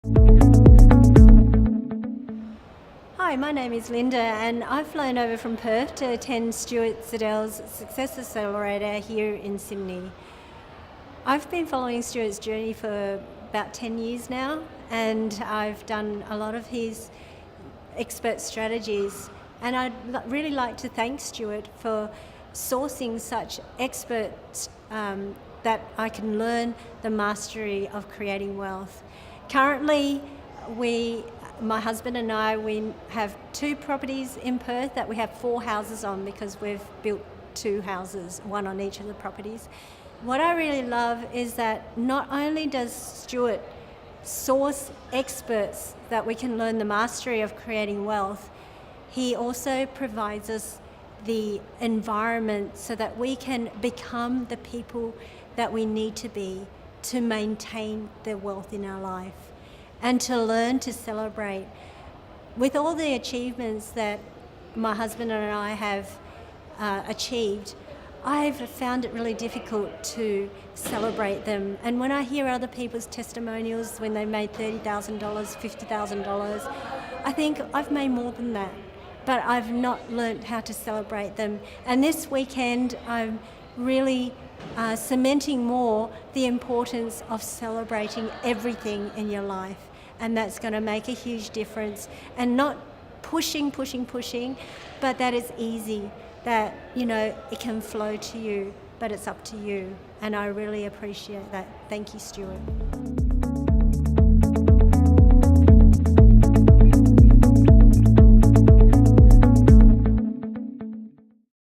Hi, my name is Linda and I've flown over from Perth to attend Stuart Zadel's Success Accelerator here in Sydney. I've been following Stuart's journey for about 10 years now, and I've done a lot of his expert strategies, and I'd really like to thank Stuart for sourcing such experts that I can learn the mastery of creating wealth. Currently, my husband and I, we have 2 properties in Perth that we have 4 houses on because we've built 2 houses, one on each of the properties. What I really love is that not only does Stuart source experts that we can learn the mastery of creating wealth, he also provides us the environment so that we can become the people that we need to be to maintain the wealth in our life and to learn to celebrate. With all the achievements that my husband and I have achieved, I've found it really difficult to celebrate them. And when I hear other people's testimonials when they made $30,000, $50,000, I think I've made more than that, but I've not learnt how to celebrate them. And this weekend, I'm really cementing more the importance of celebrating everything in your life. And that's going to make a huge difference, and not pushing, but that it's easy, that, it can flow to you, but it's up to you. And I really appreciate that. Thank you, Stuart.